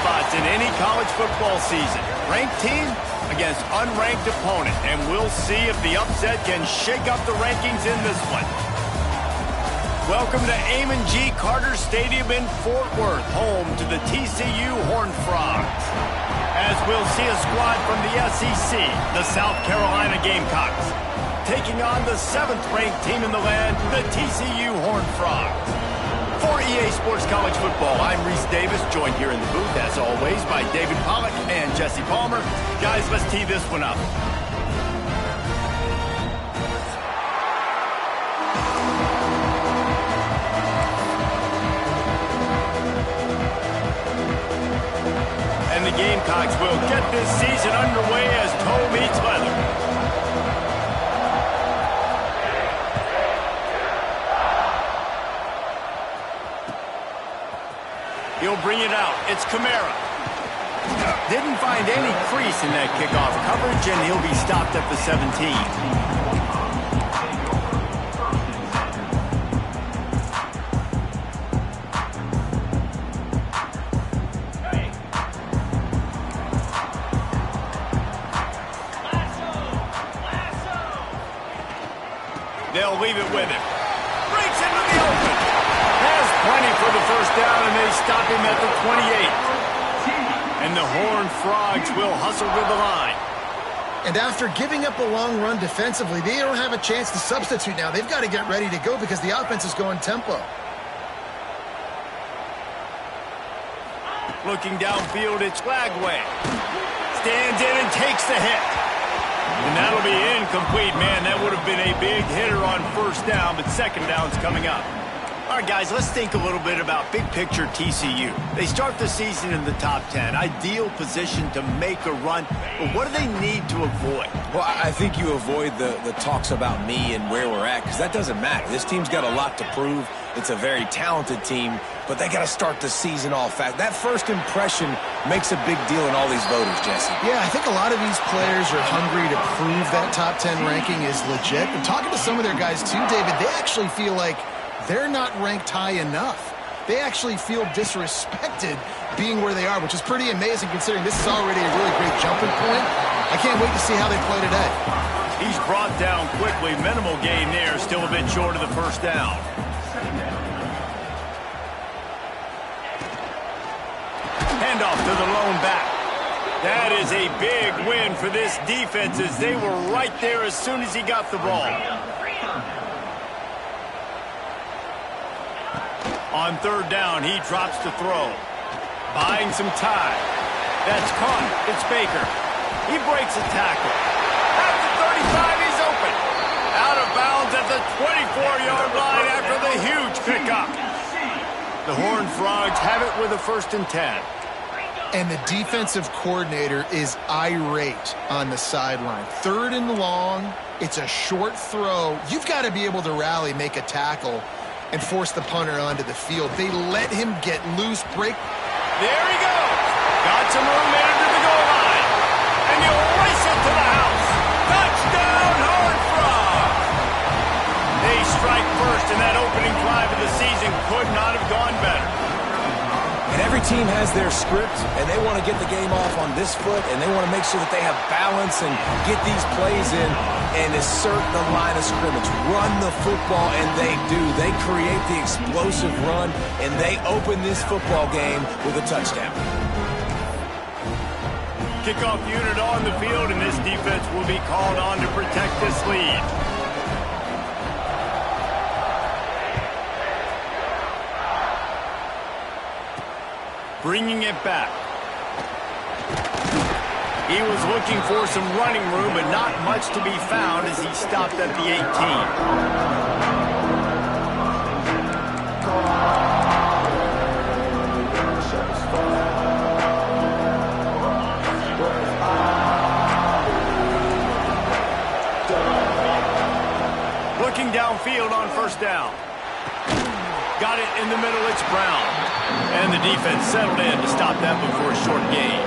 spots in any college football season. Ranked team against unranked opponent, and we'll see if the upset can shake up the rankings in this one. Welcome to Amon G. Carter Stadium in Fort Worth, home to the TCU Horned Frogs. As we'll see a squad from the SEC, the South Carolina Gamecocks, taking on the 7th-ranked team in the land, the TCU Horned Frogs. For EA Sports College Football, I'm Reese Davis, joined here in the booth, as always, by David Pollack and Jesse Palmer. Guys, let's tee this one up. And the Gamecocks will get this season underway as toe meets leather. He'll bring it out. It's Kamara. Didn't find any crease in that kickoff coverage, and he'll be stopped at the 17. They'll leave it with him. Breaks into the open. Has plenty for the first down, and they stop him at the 28. And the Horned Frogs will hustle to the line. And after giving up a long run defensively, they don't have a chance to substitute now. They've got to get ready to go because the offense is going tempo. Looking downfield, it's Lagway. Stands in and takes the hit. And that'll be incomplete, man. That would have been a big hitter on first down, but second down's coming up. All right, guys, let's think a little bit about big picture TCU. They start the season in the top 10. Ideal position to make a run. But what do they need to avoid? Well, I think you avoid the talks about me and where we're at, because that doesn't matter. This team's got a lot to prove. It's a very talented team, but they got to start the season off fast. That first impression makes a big deal in all these voters, Jesse. Yeah, I think a lot of these players are hungry to prove that top 10 ranking is legit. But talking to some of their guys too, David, they actually feel like they're not ranked high enough. They actually feel disrespected being where they are, which is pretty amazing considering this is already a really great jumping point. I can't wait to see how they play today. He's brought down quickly. Minimal gain there, still a bit short of the first down. Handoff to the lone back. That is a big win for this defense as they were right there as soon as he got the ball. On third down, he drops to throw. Buying some time. That's caught. It's Baker. He breaks a tackle. At the 35, he's open. Out of bounds at the 24-yard line after the huge pickup. The Horned Frogs have it with a 1st and 10. And the defensive coordinator is irate on the sideline. 3rd and long. It's a short throw. You've got to be able to rally, make a tackle, and force the punter onto the field. They let him get loose, break. There he goes. Got some room in to the goal line. And he'll race it to the house. Touchdown, Horned Frogs. They strike first, and that opening drive of the season could not have gone better. And every team has their script, and they want to get the game off on this foot, and they want to make sure that they have balance and get these plays in and assert the line of scrimmage. Run the football, and they do. They create the explosive run, and they open this football game with a touchdown. Kickoff unit on the field, and this defense will be called on to protect this lead. Bringing it back. He was looking for some running room, but not much to be found as he stopped at the 18. Looking downfield on first down. Got it in the middle, it's Brown. And the defense settled in to stop that before a short gain.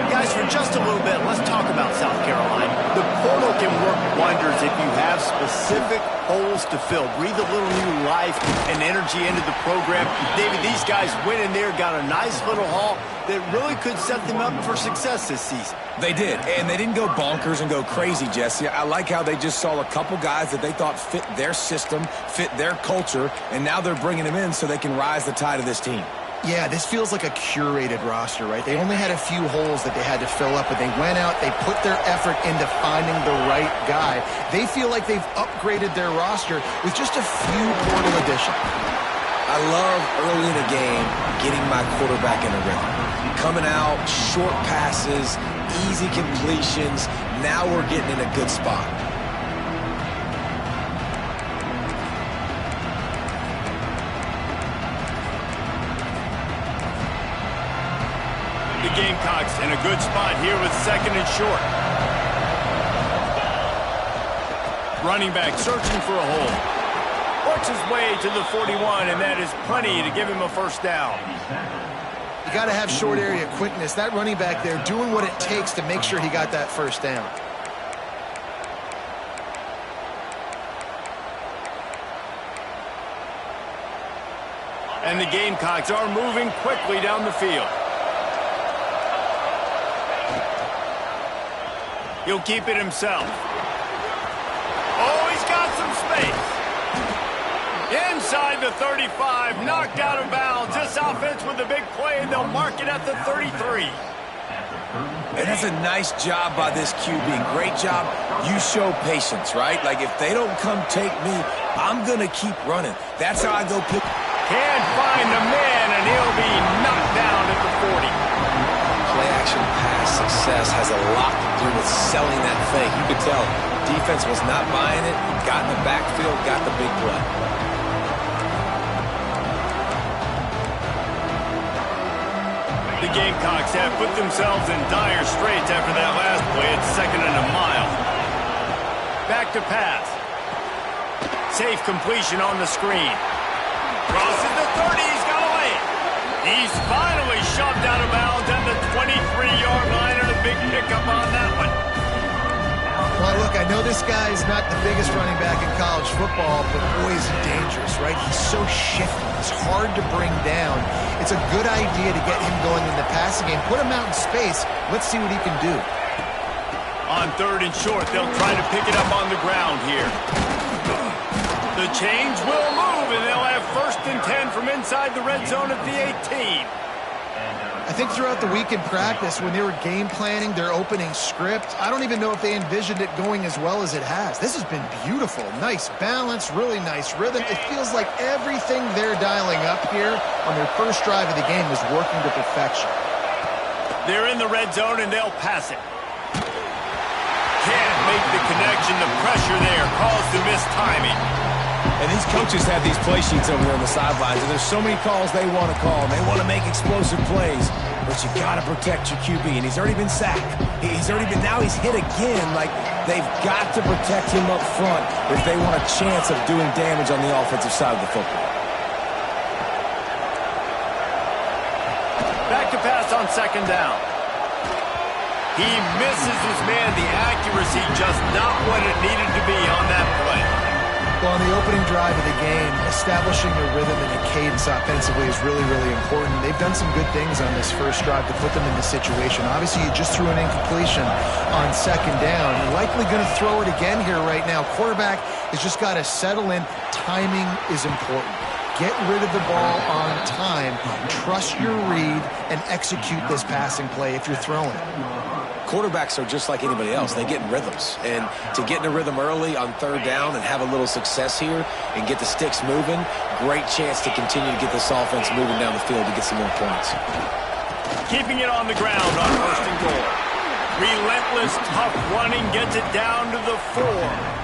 Guys, for just a little bit, let's talk about South Carolina. The portal can work wonders if you have specific holes to fill. Breathe a little new life and energy into the program. David, these guys went in there, got a nice little haul that really could set them up for success this season. They did, and they didn't go bonkers and go crazy, Jesse. I like how they just saw a couple guys that they thought fit their system, fit their culture, and now they're bringing them in so they can rise the tide of this team. Yeah, this feels like a curated roster, right? They only had a few holes that they had to fill up, but they went out, they put their effort into finding the right guy. They feel like they've upgraded their roster with just a few portal additions. I love early in a game getting my quarterback in a rhythm. Coming out, short passes, easy completions. Now we're getting in a good spot. The Gamecocks in a good spot here with 2nd and short. Running back searching for a hole. Works his way to the 41, and that is plenty to give him a first down. You got to have short area quickness. That running back there doing what it takes to make sure he got that first down. And the Gamecocks are moving quickly down the field. He'll keep it himself. Oh, he's got some space. Inside the 35, knocked out of bounds. This offense with a big play, and they'll mark it at the 33. And that's a nice job by this QB. Great job. You show patience, right? Like, if they don't come take me, I'm going to keep running. That's how I go pick. Can't find the man, and he'll be knocked down at the 40. Play-action pass success has a lot to do with selling that fake. You could tell defense was not buying it, got in the backfield, got the big play. The Gamecocks have put themselves in dire straits after that last play. It's 2nd and a mile. Back to pass. Safe completion on the screen. Crosses the 30. He's got away. He's finally shoved out of bounds at the 23-yard line, and a big pickup on that one. Well, look, I know this guy's not the biggest running back in college football, but boy, is he dangerous, right? He's so shifty. He's hard to bring down. It's a good idea to get him going in the passing game. Put him out in space. Let's see what he can do. On 3rd and short, they'll try to pick it up on the ground here. The change will move, and they'll have 1st and 10 from inside the red zone at the 18. I think throughout the week in practice, when they were game planning their opening script, I don't even know if they envisioned it going as well as it has. This has been beautiful. Nice balance, really nice rhythm. It feels like everything they're dialing up here on their first drive of the game is working to perfection. They're in the red zone, and they'll pass it. Can't make the connection. The pressure there caused the missed timing. And these coaches have these play sheets over there on the sidelines, and there's so many calls they want to call, and they want to make explosive plays, but you got to protect your QB, and he's already been sacked. Now he's hit again. Like, they've got to protect him up front if they want a chance of doing damage on the offensive side of the football. Back to pass on 2nd down. He misses his man. The accuracy just not what it needed to be on that play. Well, on the opening drive of the game, establishing a rhythm and a cadence offensively is really, really important. They've done some good things on this first drive to put them in this situation. Obviously, you just threw an incompletion on 2nd down. You're likely going to throw it again here right now. Quarterback has just got to settle in. Timing is important. Get rid of the ball on time. Trust your read and execute this passing play if you're throwing it. Quarterbacks are just like anybody else. They get in rhythms. And to get in a rhythm early on 3rd down and have a little success here and get the sticks moving, great chance to continue to get this offense moving down the field to get some more points. Keeping it on the ground on 1st and goal. Relentless, tough running gets it down to the 4.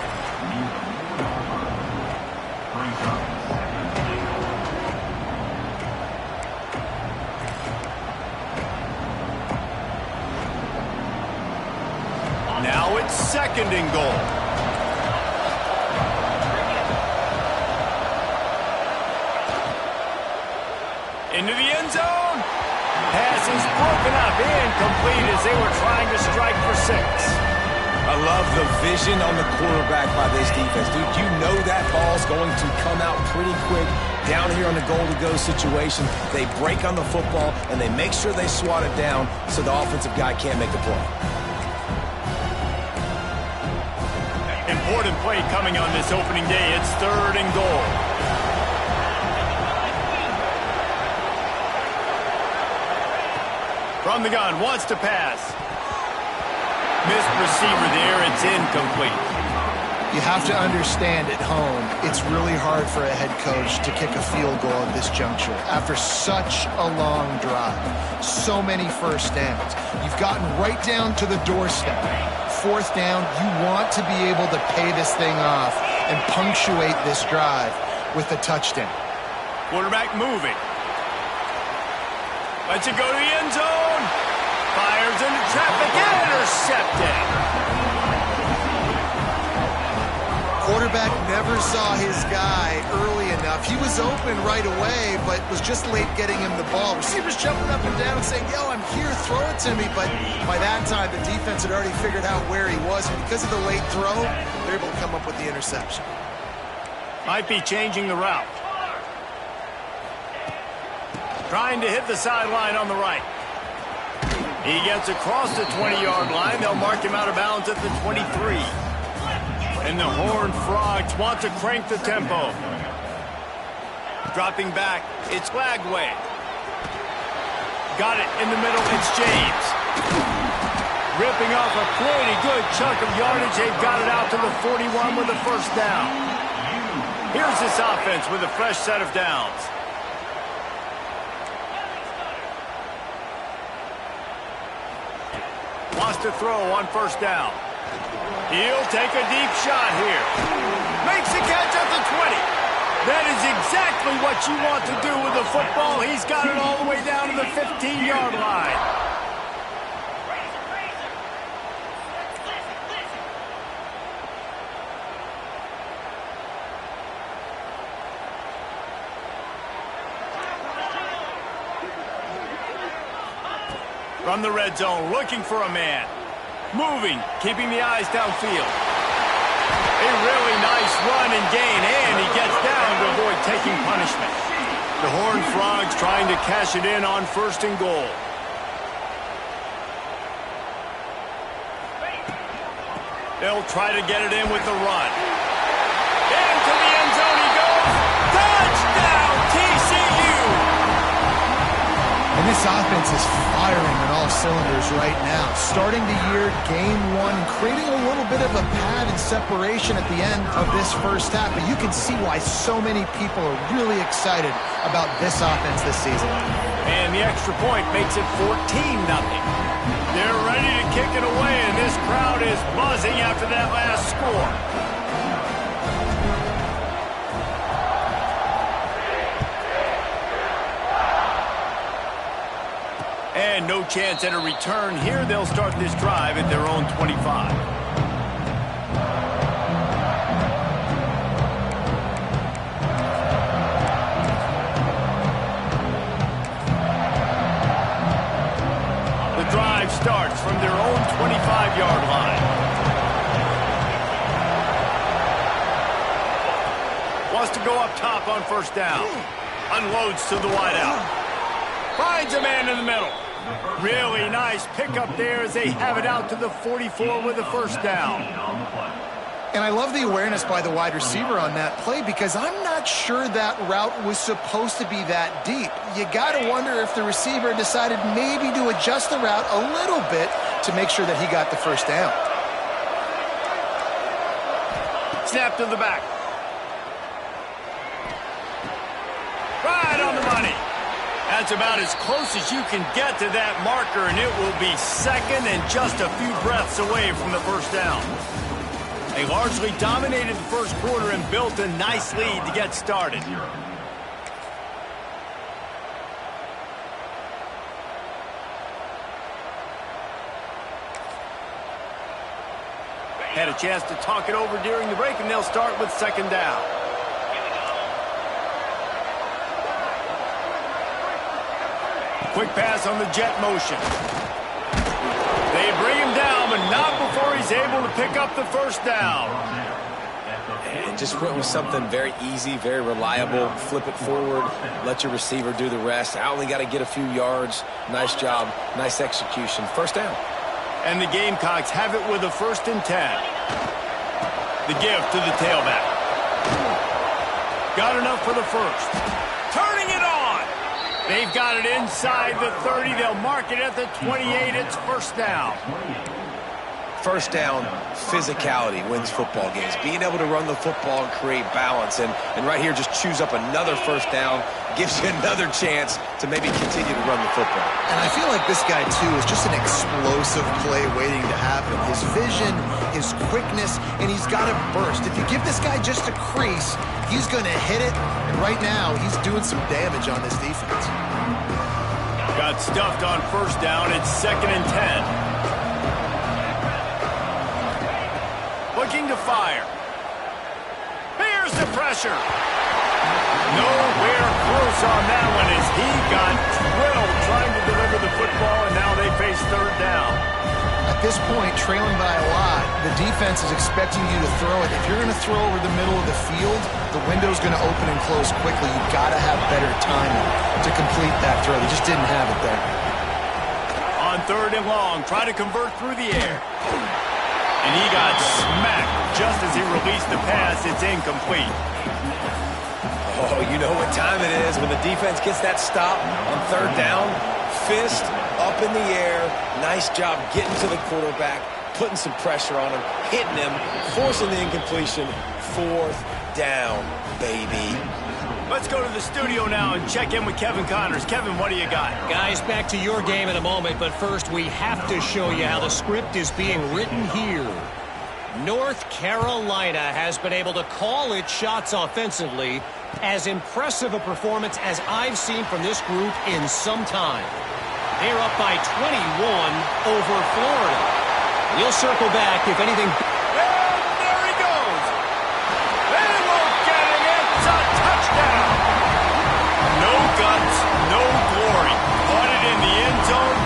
Now it's 2nd and goal. Into the end zone. Pass is broken up, incomplete as they were trying to strike for 6. I love the vision on the quarterback by this defense. Dude, you know that ball's going to come out pretty quick down here on the goal-to-go situation. They break on the football, and they make sure they swat it down so the offensive guy can't make the play. Important play coming on this opening day. It's 3rd and goal. From the gun, wants to pass. Missed receiver there, it's incomplete. You have to understand at home, it's really hard for a head coach to kick a field goal at this juncture. After such a long drive, so many first downs, you've gotten right down to the doorstep. 4th down, you want to be able to pay this thing off and punctuate this drive with a touchdown. Quarterback moving. Lets it go to the end zone. Fires into traffic, intercepted. Quarterback never saw his guy early enough. He was open right away, but was just late getting him the ball. Receivers jumping up and down saying, yo, I'm here, throw it to me. But by that time, the defense had already figured out where he was. And because of the late throw, they're able to come up with the interception. Might be changing the route. Trying to hit the sideline on the right. He gets across the 20-yard line. They'll mark him out of bounds at the 23. And the Horned Frogs want to crank the tempo. Dropping back, it's Lagway. Got it in the middle, it's James. Ripping off a pretty good chunk of yardage. They've got it out to the 41 with a 1st down. Here's this offense with a fresh set of downs. Wants to throw on 1st down. He'll take a deep shot here. Makes the catch at the 20. That is exactly what you want to do with the football. He's got it all the way down to the 15-yard line. From the red zone, looking for a man. Moving, keeping the eyes downfield. A really nice run and gain, and he gets down to avoid taking punishment. The Horned Frogs trying to cash it in on 1st and goal. They'll try to get it in with the run. Into the end zone he goes. Touchdown, TCU! And this offense is firing on all cylinders right now. Starting the year, game 1, creating a little bit of a pad and separation at the end of this 1st half. But you can see why so many people are really excited about this offense this season. And the extra point makes it 14-0. They're ready to kick it away, and this crowd is buzzing after that last score. And no chance at a return here. They'll start this drive at their own 25. The drive starts from their own 25-yard line. Wants to go up top on 1st down. Unloads to the wideout. Finds a man in the middle. Really nice pickup there as they have it out to the 44 with a 1st down. And I love the awareness by the wide receiver on that play because I'm not sure that route was supposed to be that deep. You got to wonder if the receiver decided maybe to adjust the route a little bit to make sure that he got the 1st down. Snap to the back. Right on the money. That's about as close as you can get to that marker, and it will be 2nd and just a few breaths away from the 1st down. They largely dominated the 1st quarter and built a nice lead to get started. Had a chance to talk it over during the break, and they'll start with 2nd down. Quick pass on the jet motion. They bring him down, but not before he's able to pick up the first down. And just went with something very easy, very reliable. Flip it forward, let your receiver do the rest. I only got to get a few yards. Nice job, nice execution. First down. And the Gamecocks have it with a 1st and 10. The give to the tailback. Got enough for the first. Turning it on. They've got it inside the 30. They'll mark it at the 28. It's first down. First down, physicality wins football games. Being able to run the football and create balance. And right here, just choose up another first down. Gives you another chance to maybe continue to run the football. And I feel like this guy, too, is just an explosive play waiting to happen. His vision, his quickness, and he's got to burst. If you give this guy just a crease, he's going to hit it. And right now, he's doing some damage on this defense. Got stuffed on first down. It's 2nd and 10. Looking to fire. Here's the pressure. Nowhere close on that one as he got drilled trying to deliver the football, and now they face 3rd down. At this point, trailing by a lot, the defense is expecting you to throw it. If you're going to throw over the middle of the field, the window's going to open and close quickly. You've got to have better timing to complete that throw. They just didn't have it there. On 3rd and long, try to convert through the air. And he got smacked just as he released the pass. It's incomplete. Oh, you know what time it is when the defense gets that stop on 3rd down. Fist up in the air. Nice job getting to the quarterback, putting some pressure on him, hitting him, forcing the incompletion. 4th down, baby. Let's go to the studio now and check in with Kevin Connors. Kevin, what do you got? Guys, back to your game in a moment, but first we have to show you how the script is being written here. North Carolina has been able to call its shots offensively. As impressive a performance as I've seen from this group in some time. They're up by 21 over Florida. We'll circle back if anything. And there he goes. They won't get him. It's a touchdown. No guts, no glory. Caught it in the end zone.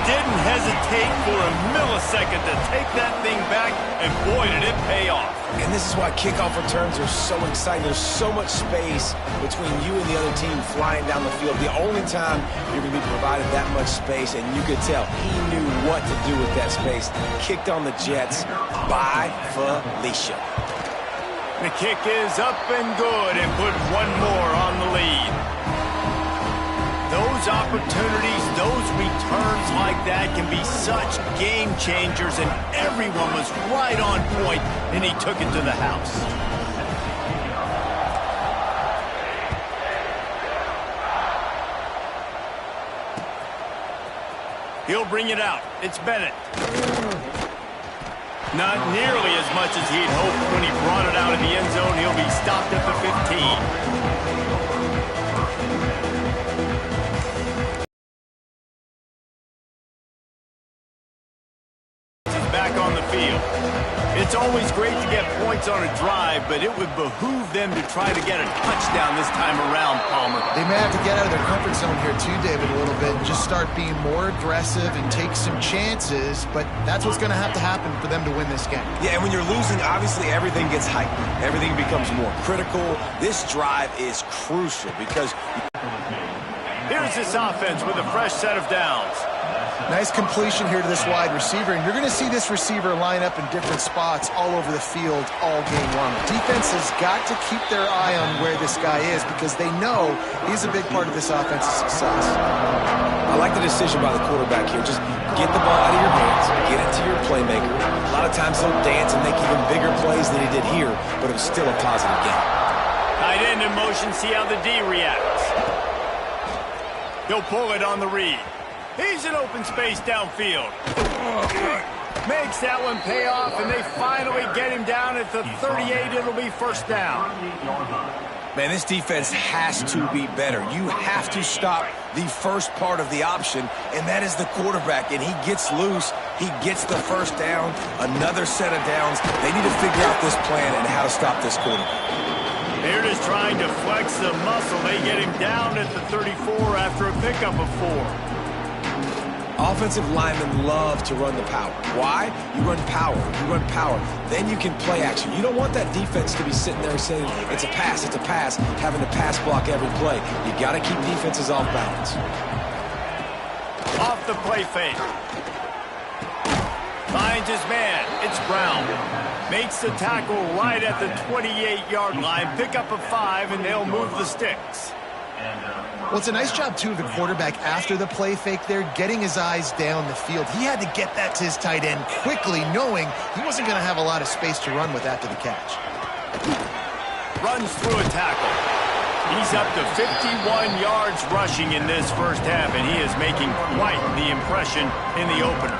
Didn't hesitate for a millisecond to take that thing back, and boy, did it pay off. And this is why kickoff returns are so exciting. There's so much space between you and the other team flying down the field. The only time you're going to be provided that much space, and you could tell he knew what to do with that space. Kicked on the Jets by Felicia. The kick is up and good and put one more on the lead. Those opportunities, those returns like that can be such game changers, and everyone was right on point, and he took it to the house. He'll bring it out. It's Bennett. Not nearly as much as he'd hoped when he brought it out of the end zone. He'll be stopped at the 15. It's always great to get points on a drive, but it would behoove them to try to get a touchdown this time around, Palmer. They may have to get out of their comfort zone here too, David, a little bit, and just start being more aggressive and take some chances, but that's what's going to have to happen for them to win this game. Yeah, and when you're losing, obviously everything gets heightened. Everything becomes more critical. This drive is crucial because... Here's this offense with a fresh set of downs. Nice completion here to this wide receiver, and you're going to see this receiver line up in different spots all over the field all game long. Defense has got to keep their eye on where this guy is because they know he's a big part of this offense's success. I like the decision by the quarterback here. Just get the ball out of your hands, get it to your playmaker. A lot of times he'll dance and make even bigger plays than he did here, but it was still a positive game. Tight end in motion, see how the D reacts. He'll pull it on the read. He's in open space downfield. Makes that one pay off, and they finally get him down at the 38. It'll be first down. Man, this defense has to be better. You have to stop the first part of the option, and that is the quarterback. And he gets loose. He gets the first down, another set of downs. They need to figure out this plan and how to stop this quarterback. They're just trying to flex the muscle. They get him down at the 34 after a pickup of 4. Offensive linemen love to run the power. Why? You run power. You run power. Then you can play action. You don't want that defense to be sitting there saying, it's a pass, having to pass block every play. You got to keep defenses off balance. Off the play fake. Finds his man. It's Brown. Makes the tackle right at the 28-yard line. Pick up a 5, and they'll move the sticks. Well, it's a nice job, too, of the quarterback after the play fake there, getting his eyes down the field. He had to get that to his tight end quickly, knowing he wasn't going to have a lot of space to run with after the catch. Runs through a tackle. He's up to 51 yards rushing in this first half, and he is making quite the impression in the opener.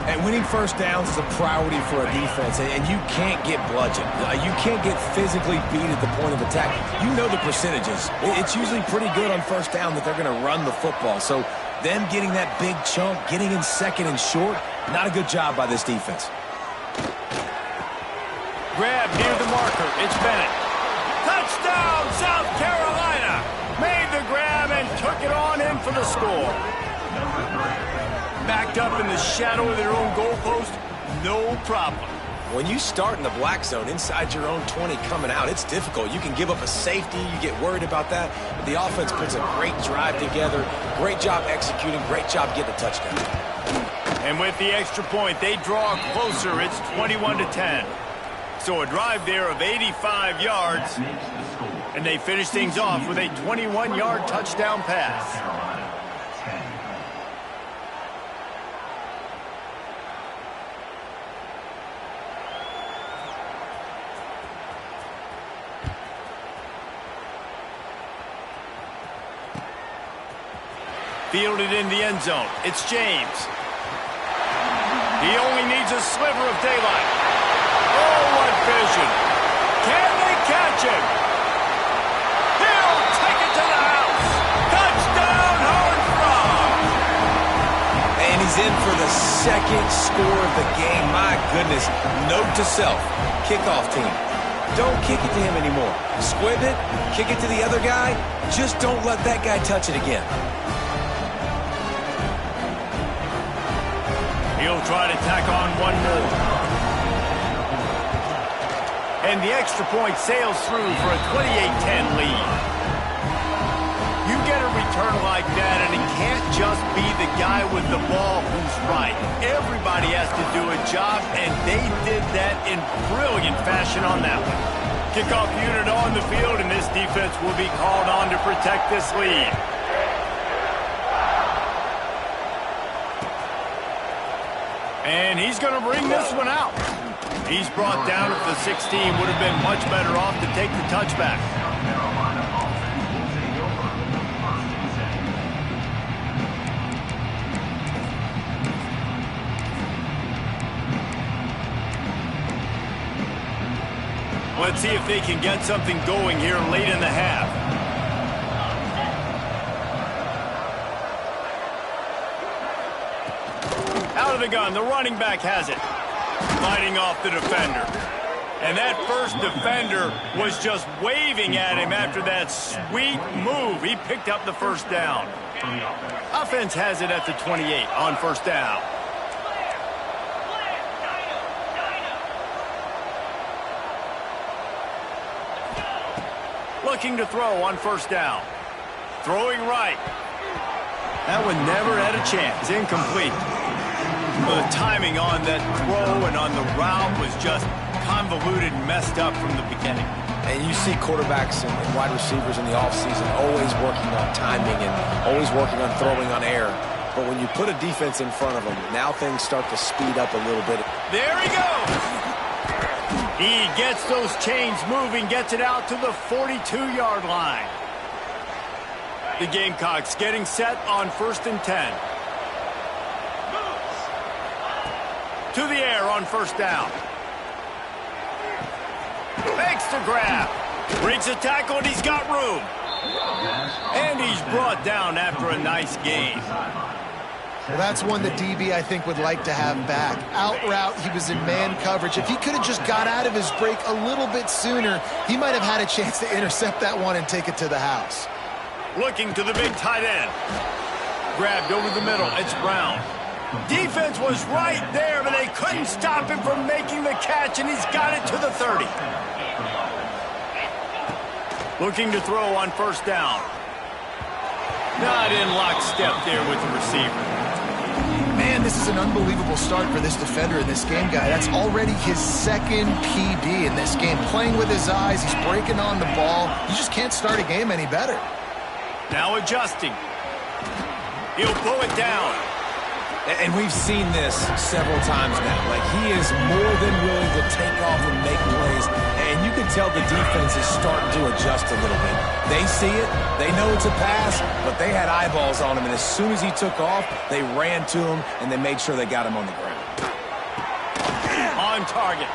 And winning first downs is a priority for a defense, and you can't get bludgeoned. You can't get physically beat at the point of attack. You know the percentages. It's usually pretty good on first down that they're going to run the football. So them getting that big chunk, getting in second and short, not a good job by this defense. Grab near the marker. It's Bennett. Touchdown, South Carolina! Made the grab and took it on in for the score. Backed up in the shadow of their own goalpost, no problem. When you start in the black zone inside your own 20 coming out, it's difficult. You can give up a safety. You get worried about that. But the offense puts a great drive together. Great job executing. Great job getting a touchdown. And with the extra point, they draw closer. It's 21-10. So a drive there of 85 yards. And they finish things off with a 21-yard touchdown pass. Fielded in the end zone. It's James. He only needs a sliver of daylight. Oh, what vision. Can they catch him? He'll take it to the house. Touchdown, Horned Frogs. And he's in for the second score of the game. My goodness. Note to self. Kickoff team. Don't kick it to him anymore. Squib it. Kick it to the other guy. Just don't let that guy touch it again. He'll try to tack on one more. And the extra point sails through for a 28-10 lead. You get a return like that, and it can't just be the guy with the ball who's right. Everybody has to do a job, and they did that in brilliant fashion on that one. Kickoff unit on the field, and this defense will be called on to protect this lead. And he's going to bring this one out. He's brought down at the 16. Would have been much better off to take the touchback. Let's see if they can get something going here late in the half. Out of the gun, the running back has it. Fighting off the defender. And that first defender was just waving at him after that sweet move. He picked up the first down. Offense has it at the 28 on first down. Looking to throw on first down. Throwing right. That one never had a chance. Incomplete. Well, the timing on that throw and on the route was just convoluted and messed up from the beginning. And you see quarterbacks and wide receivers in the offseason always working on timing and always working on throwing on air. But when you put a defense in front of them, now things start to speed up a little bit. There he goes. He gets those chains moving, gets it out to the 42-yard line. The Gamecocks getting set on 1st and 10. To the air on first down. Makes the grab. Breaks a tackle, and he's got room. And he's brought down after a nice gain. Well, that's one the DB, I think, would like to have back. Out route, he was in man coverage. If he could have just got out of his break a little bit sooner, he might have had a chance to intercept that one and take it to the house. Looking to the big tight end. grabbed over the middle. It's Brown. Defense was right there, but they couldn't stop him from making the catch, and he's got it to the 30. Looking to throw on first down. Not in lockstep there with the receiver. Man, this is an unbelievable start for this defender in this game, guy. That's already his second PB in this game. Playing with his eyes, he's breaking on the ball. You just can't start a game any better. Now adjusting. He'll pull it down. And we've seen this several times now. Like, he is more than willing to take off and make plays. And you can tell the defense is starting to adjust a little bit. They see it. They know it's a pass, but they had eyeballs on him. And as soon as he took off, they ran to him, and they made sure they got him on the ground. On target.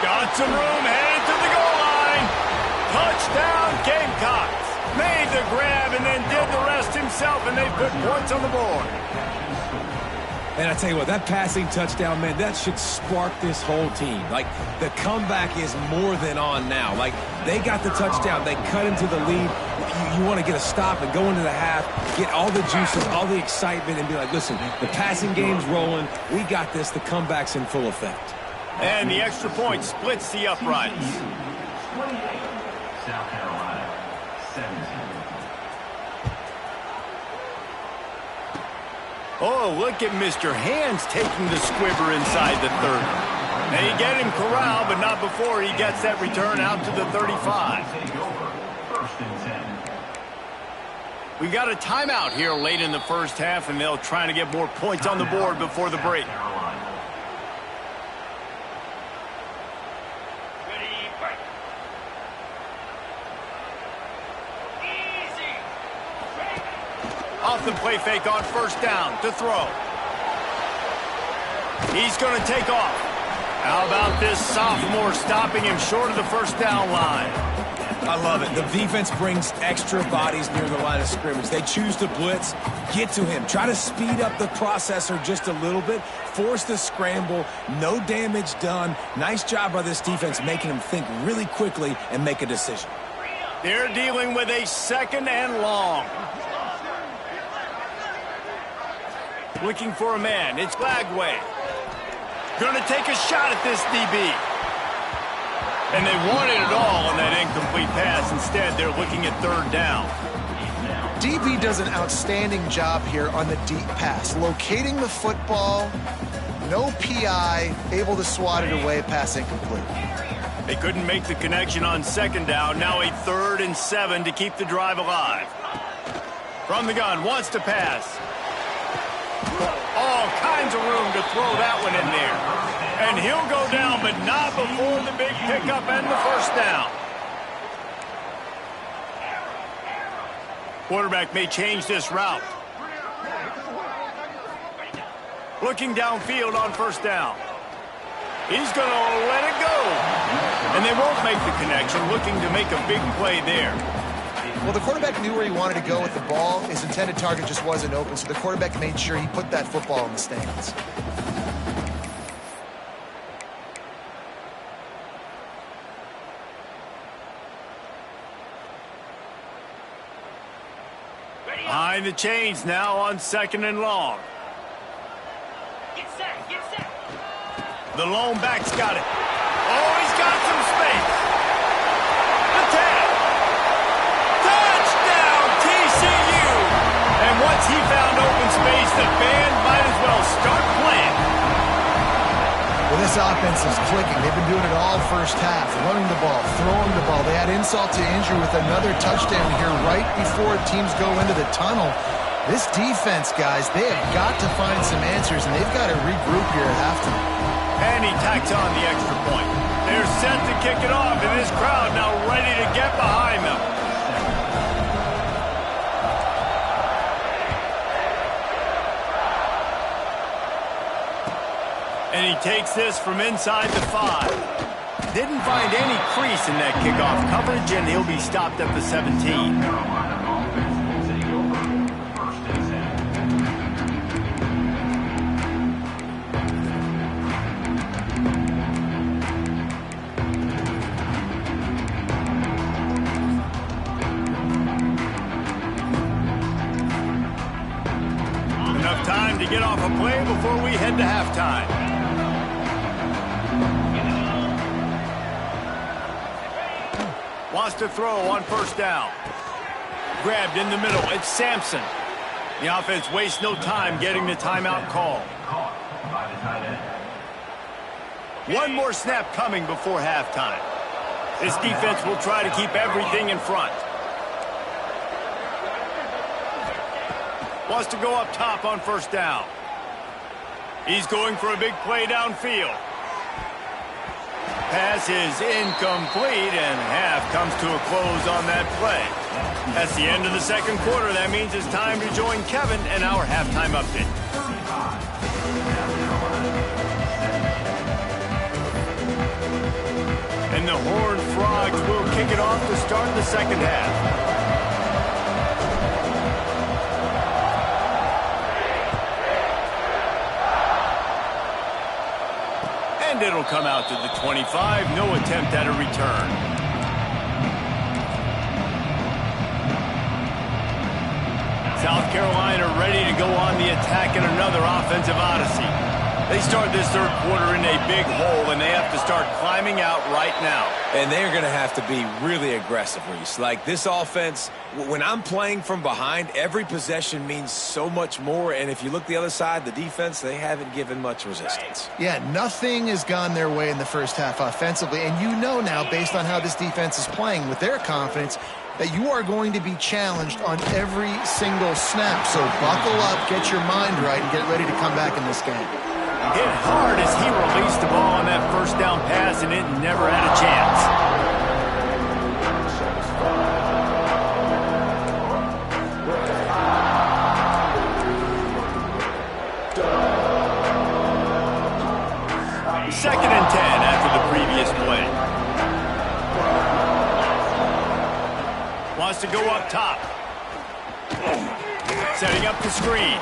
Got some room, headed to the goal line. Touchdown, Gamecocks. Made the grab and then did the rest himself, and they put points on the board. And I tell you what, that passing touchdown, man, that should spark this whole team. Like, the comeback is more than on now. Like, they got the touchdown. They cut into the lead. You want to get a stop and go into the half, get all the juices, all the excitement, and be like, listen, the passing game's rolling. We got this. The comeback's in full effect. And the extra point splits the uprights. South Carolina, 17. Oh, look at Mr. Hands taking the squibber inside the 30. And he get him corralled, but not before he gets that return out to the 35. We got a timeout here late in the first half, and they'll try to get more points on the board before the break. Off the play fake on first down to throw. He's going to take off. How about this sophomore stopping him short of the first down line? I love it. The defense brings extra bodies near the line of scrimmage. They choose to blitz, get to him, try to speed up the processor just a little bit, force the scramble, no damage done. Nice job by this defense making him think really quickly and make a decision. They're dealing with a second and long. Looking for a man. It's Bagway. Going to take a shot at this DB. And they wanted it all on that incomplete pass. Instead, they're looking at third down. DB does an outstanding job here on the deep pass. Locating the football, no PI, able to swat it away, pass incomplete. They couldn't make the connection on second down. Now a 3rd and 7 to keep the drive alive. From the gun, wants to pass. All kinds of room to throw that one in there. And he'll go down, but not before the big pickup and the first down. Quarterback may change this route. Looking downfield on first down. He's going to let it go. And they won't make the connection, looking to make a big play there. Well, the quarterback knew where he wanted to go with the ball. His intended target just wasn't open, so the quarterback made sure he put that football in the stands. Behind the chains now on second and long. Get set, get set. The lone back's got it. Oh, he's got some space. The tag. Touchdown, TCU. And once he found open space, the band might as well start playing. Well, this offense is clicking. They've been doing it all first half. Running the ball, throwing the ball. They had insult to injury with another touchdown here right before teams go into the tunnel. This defense, guys, they have got to find some answers, and they've got to regroup here at halftime. And he tacks on the extra point. They're set to kick it off, and this crowd now ready to get behind them. And he takes this from inside the 5. Didn't find any crease in that kickoff coverage, and he'll be stopped at the 17. before we head to halftime. Wants to throw on first down. Grabbed in the middle. It's Sampson. The offense wastes no time getting the timeout call. One more snap coming before halftime. This defense will try to keep everything in front. Wants to go up top on first down. He's going for a big play downfield. Pass is incomplete, and half comes to a close on that play. That's the end of the second quarter. That means it's time to join Kevin and our halftime update. And the Horned Frogs will kick it off to start the second half. And it'll come out to the 25. No attempt at a return. South Carolina ready to go on the attack in another offensive odyssey. They start this third quarter in a big hole, and they have to start climbing out right now. And they're going to have to be really aggressive, Reese. Like this offense, when I'm playing from behind, every possession means so much more. And if you look the other side, the defense, they haven't given much resistance. Yeah, nothing has gone their way in the first half offensively. And you know now, based on how this defense is playing with their confidence, that you are going to be challenged on every single snap. So buckle up, get your mind right, and get ready to come back in this game. Hit hard as he released the ball on that first down pass, and it never had a chance. Second and 10 after the previous play. Wants to go up top. Setting up the screen.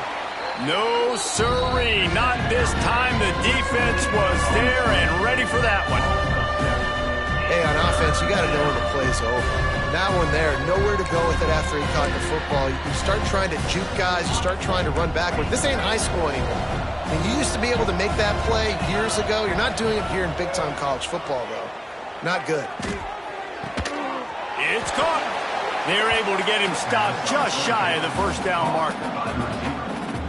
No, sirree, not this time. The defense was there and ready for that one. Hey, on offense, you got to know when the play's over. That one there, nowhere to go with it after he caught the football. You start trying to juke guys. You start trying to run backward. This ain't high school anymore. I mean, you used to be able to make that play years ago. You're not doing it here in big-time college football, though. Not good. It's caught. They're able to get him stopped just shy of the first down marker.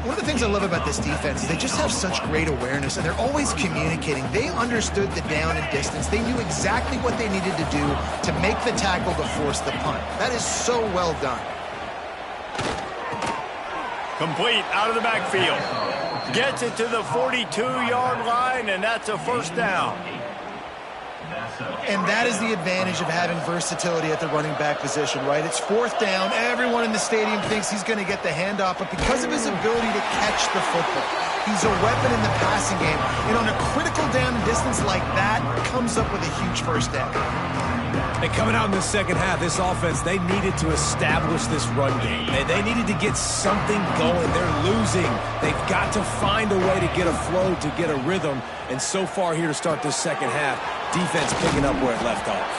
One of the things I love about this defense is they just have such great awareness, and they're always communicating. They understood the down and distance. They knew exactly what they needed to do to make the tackle to force the punt. That is so well done. Complete out of the backfield. Gets it to the 42-yard line, and that's a first down. And that is the advantage of having versatility at the running back position, right? It's fourth down. Everyone in the stadium thinks he's going to get the handoff, but because of his ability to catch the football, he's a weapon in the passing game. And on a critical down and distance like that, comes up with a huge first down. And coming out in the second half, this offense, they needed to establish this run game. They needed to get something going. They're losing. They've got to find a way to get a flow, to get a rhythm. And so far here to start this second half, defense picking up where it left off.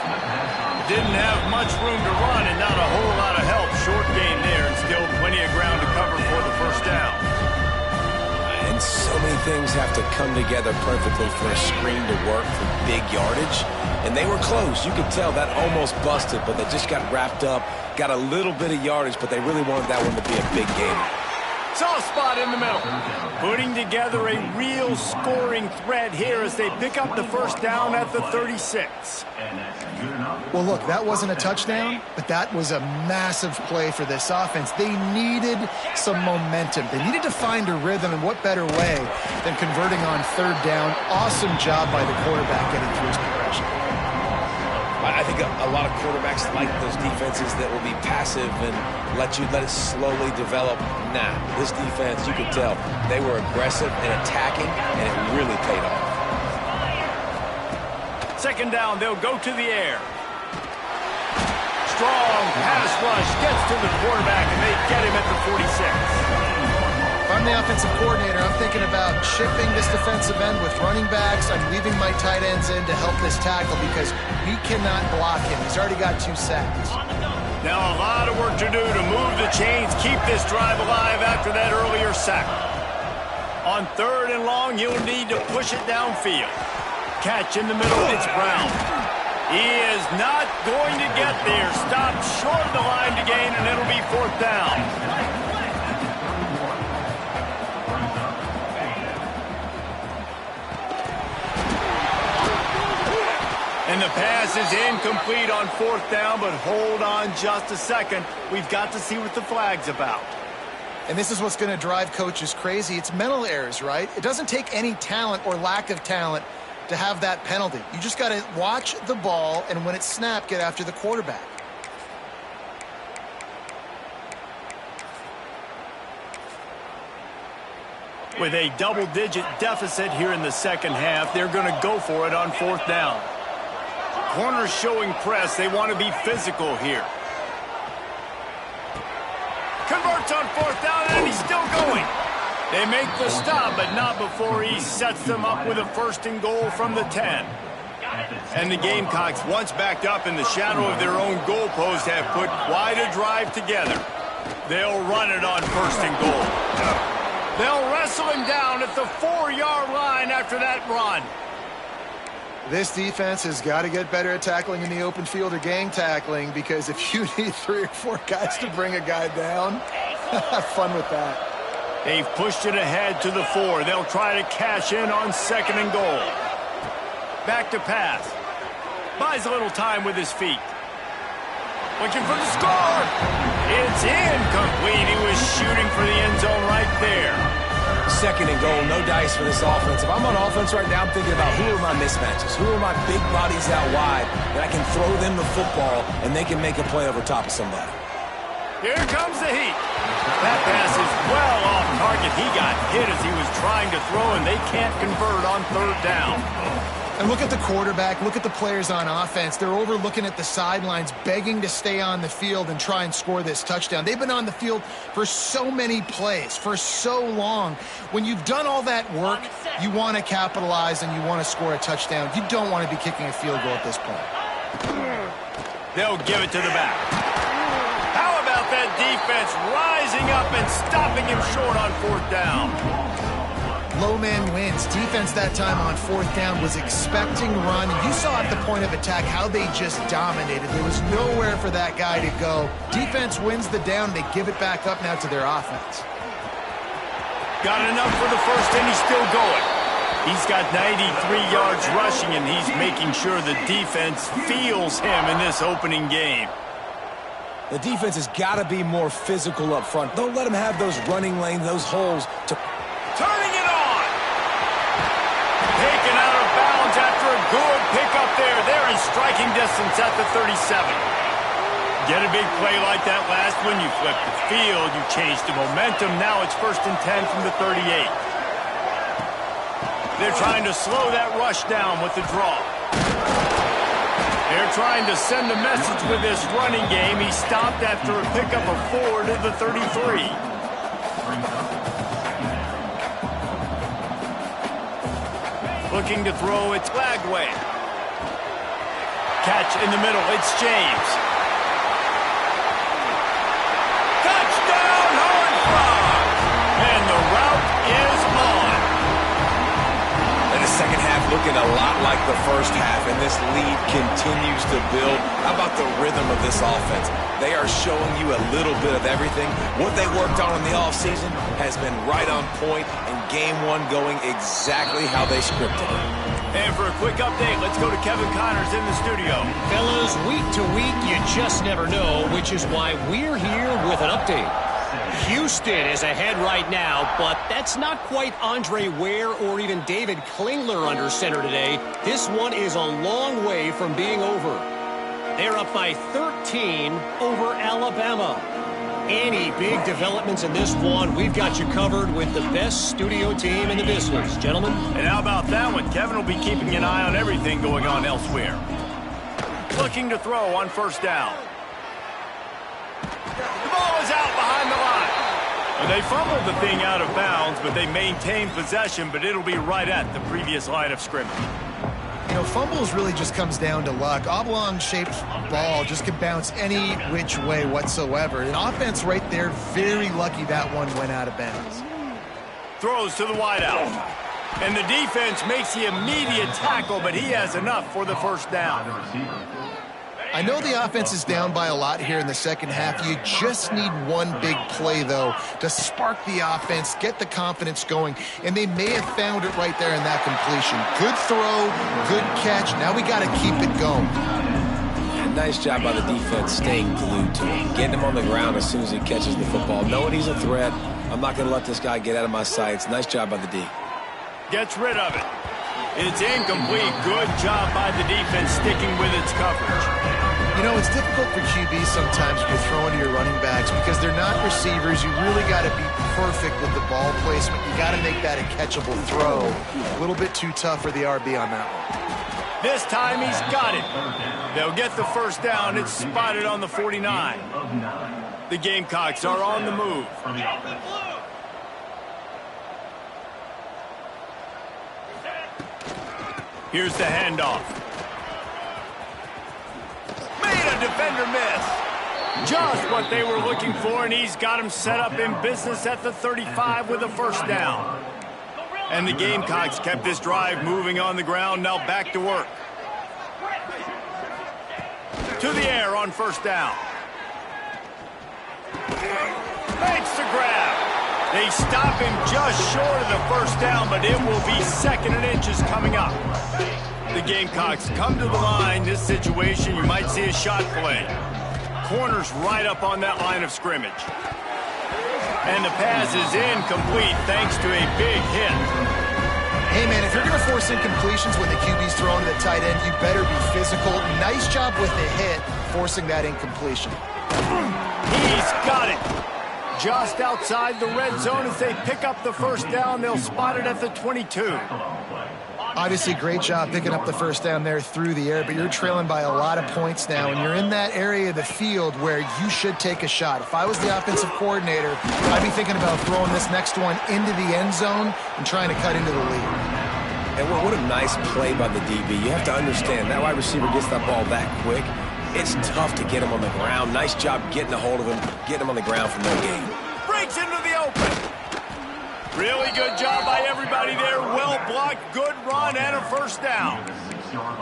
Didn't have much room to run and not a whole lot of help. Short game there, and still plenty of ground to cover for the first down. And so many things have to come together perfectly for a screen to work for big yardage. And they were close. You could tell that almost busted, but they just got wrapped up, got a little bit of yardage, but they really wanted that one to be a big game. Soft spot in the middle. Putting together a real scoring threat here as they pick up the first down at the 36. Well, look, that wasn't a touchdown, but that was a massive play for this offense. They needed some momentum. They needed to find a rhythm, and what better way than converting on third down. Awesome job by the quarterback getting through his progression. I think a lot of quarterbacks like those defenses that will be passive and let it slowly develop. Nah, this defense, you could tell, they were aggressive and attacking, and it really paid off. Second down, they'll go to the air. Strong pass rush gets to the quarterback, and they get him at the 46. If I'm the offensive coordinator, I'm thinking about chipping this defensive end with running backs. I'm leaving my tight ends in to help this tackle because we cannot block him. He's already got 2 sacks. Now a lot of work to do to move the chains, keep this drive alive after that earlier sack. On 3rd and long, he'll need to push it downfield. Catch in the middle, it's Brown. He is not going to get there. Stopped short of the line to gain, and it'll be 4th down. And the pass is incomplete on 4th down, but hold on just a second. We've got to see what the flag's about. And this is what's going to drive coaches crazy. It's mental errors, right? It doesn't take any talent or lack of talent to have that penalty. You just got to watch the ball, and when it's snapped, get after the quarterback. With a double-digit deficit here in the second half, they're going to go for it on 4th down. Corners showing press. They want to be physical here. Converts on 4th down, and he's still going. They make the stop, but not before he sets them up with a 1st and goal from the 10. And the Gamecocks, once backed up in the shadow of their own goalpost, have put quite a drive together. They'll run it on 1st and goal. They'll wrestle him down at the 4-yard line after that run. This defense has got to get better at tackling in the open field or gang tackling, because if you need 3 or 4 guys to bring a guy down, have fun with that. They've pushed it ahead to the 4. They'll try to cash in on 2nd and goal. Back to pass. Buys a little time with his feet. Looking for the score. It's incomplete. He was shooting for the end zone right there. 2nd and goal, no dice for this offense. If I'm on offense right now, I'm thinking about who are my mismatches, who are my big bodies out wide that I can throw them the football and they can make a play over top of somebody. Here comes the heat. That pass is well off target. He got hit as he was trying to throw, and they can't convert on 3rd down. And look at the quarterback, look at the players on offense. They're over looking at the sidelines, begging to stay on the field and try and score this touchdown. They've been on the field for so many plays, for so long. When you've done all that work, you want to capitalize and you want to score a touchdown. You don't want to be kicking a field goal at this point. They'll give it to the back. How about that defense rising up and stopping him short on 4th down? Low man wins. Defense that time on 4th down was expecting run. You saw at the point of attack how they just dominated. There was nowhere for that guy to go. Defense wins the down. They give it back up now to their offense. Got enough for the 1st, and he's still going. He's got 93 yards rushing, and he's making sure the defense feels him in this opening game. The defense has got to be more physical up front. Don't let them have those running lanes, those holes to... Turning it on. Taken out of bounds after a good pickup there. They're in striking distance at the 37. Get a big play like that last one, you flip the field, you change the momentum. Now it's 1st and 10 from the 38. They're trying to slow that rush down with the draw. They're trying to send a message with this running game. He stopped after a pickup of 4 to the 33. Looking to throw, it's Lagway. Catch in the middle, it's James. Touchdown, Horned Frogs! And the route is on. And the second half looking a lot like the first half, and this lead continues to build. How about the rhythm of this offense? They are showing you a little bit of everything. What they worked on in the offseason has been right on point, and game one going exactly how they scripted it. And for a quick update, let's go to Kevin Connors in the studio. Fellas, week to week, you just never know, which is why we're here with an update. Houston is ahead right now, but that's not quite Andre Ware or even David Klingler under center today. This one is a long way from being over. They're up by 13 over Alabama. Any big developments in this one, we've got you covered with the best studio team in the business, gentlemen. And how about that one? Kevin will be keeping an eye on everything going on elsewhere. Looking to throw on 1st down. The ball is out behind the line. And they fumbled the thing out of bounds, but they maintained possession, but it'll be right at the previous line of scrimmage. You know, fumbles really just comes down to luck. Oblong-shaped ball just can bounce any which way whatsoever. An offense right there, very lucky that one went out of bounds. Throws to the wideout. And the defense makes the immediate tackle, but he has enough for the first down. I know the offense is down by a lot here in the second half. You just need one big play, though, to spark the offense, get the confidence going, and they may have found it right there in that completion. Good throw, good catch. Now we got to keep it going. Nice job by the defense staying glued to him, getting him on the ground as soon as he catches the football, knowing he's a threat. I'm not going to let this guy get out of my sights. Nice job by the D. Gets rid of it. It's incomplete. Good job by the defense sticking with its coverage. You know, it's difficult for QBs sometimes when you're throwing to your running backs because they're not receivers. You really got to be perfect with the ball placement. You got to make that a catchable throw. A little bit too tough for the RB on that one. This time he's got it. They'll get the first down. It's spotted on the 49. The Gamecocks are on the move. Here's the handoff. Made a defender miss. Just what they were looking for, and he's got him set up in business at the 35 with a first down. And the Gamecocks kept this drive moving on the ground. Now back to work. To the air on first down. Makes the grab. They stop him just short of the first down, but it will be 2nd and inches coming up. The Gamecocks come to the line. This situation, you might see a shot play. Corner's right up on that line of scrimmage. And the pass is incomplete thanks to a big hit. Hey, man, if you're going to force incompletions when the QB's throwing to the tight end, you better be physical. Nice job with the hit, forcing that incompletion. He's got it. Just outside the red zone as they pick up the first down. They'll spot it at the 22. Obviously, great job picking up the first down there through the air, but you're trailing by a lot of points now, and you're in that area of the field where you should take a shot. If I was the offensive coordinator, I'd be thinking about throwing this next one into the end zone and trying to cut into the lead. And what a nice play by the DB. You have to understand, that wide receiver gets that ball that quick. It's tough to get him on the ground. Nice job getting a hold of him, getting him on the ground from no gain. Breaks into the open. Really good job by everybody there. Well blocked, good run, and a first down.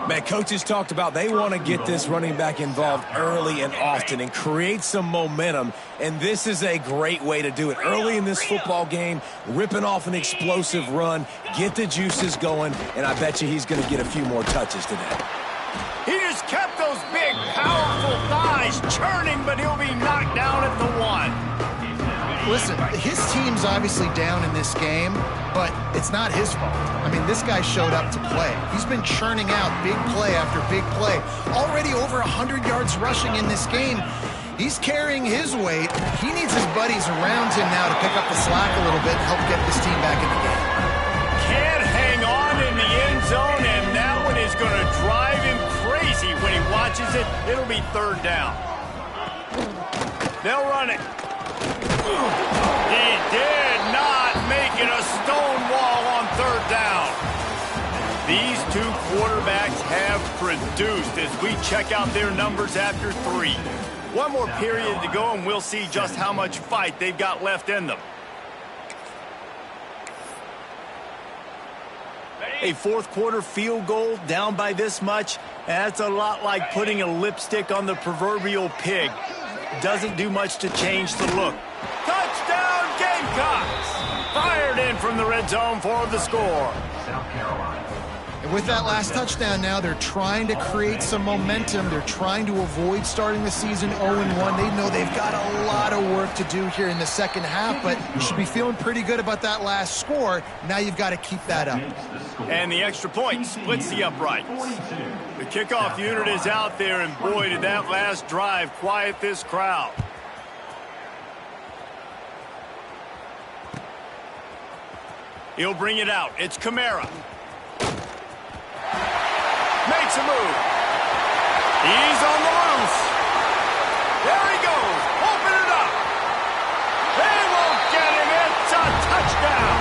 Man, coaches talked about they want to get this running back involved early and often and create some momentum, and this is a great way to do it. Early in this football game, ripping off an explosive run, get the juices going, and I bet you he's going to get a few more touches today. He just kept those big, powerful thighs churning, but he'll be knocked down at the 1. Listen, his team's obviously down in this game, but it's not his fault. I mean, this guy showed up to play. He's been churning out big play after big play. Already over 100 yards rushing in this game. He's carrying his weight. He needs his buddies around him now to pick up the slack a little bit and help get this team back in the game. Can't hang on in the end zone, and that one is going to drive him crazy when he watches it. It'll be 3rd down. They'll run it. He did not make it a stone wall on 3rd down. These two quarterbacks have produced as we check out their numbers after 3. One more period to go, and we'll see just how much fight they've got left in them. A 4th quarter field goal down by this much, that's a lot like putting a lipstick on the proverbial pig. Doesn't do much to change the look. Touchdown Gamecocks! Fired in from the red zone for the score. South Carolina. And with that last touchdown now, they're trying to create some momentum. They're trying to avoid starting the season 0-1. They know they've got a lot of work to do here in the second half, but you should be feeling pretty good about that last score. Now you've got to keep that up. And the extra point splits the uprights. The kickoff unit is out there, and boy, did that last drive quiet this crowd. He'll bring it out. It's Kamara. Makes a move. He's on the loose. There he goes. Open it up. They won't get him. It's a touchdown.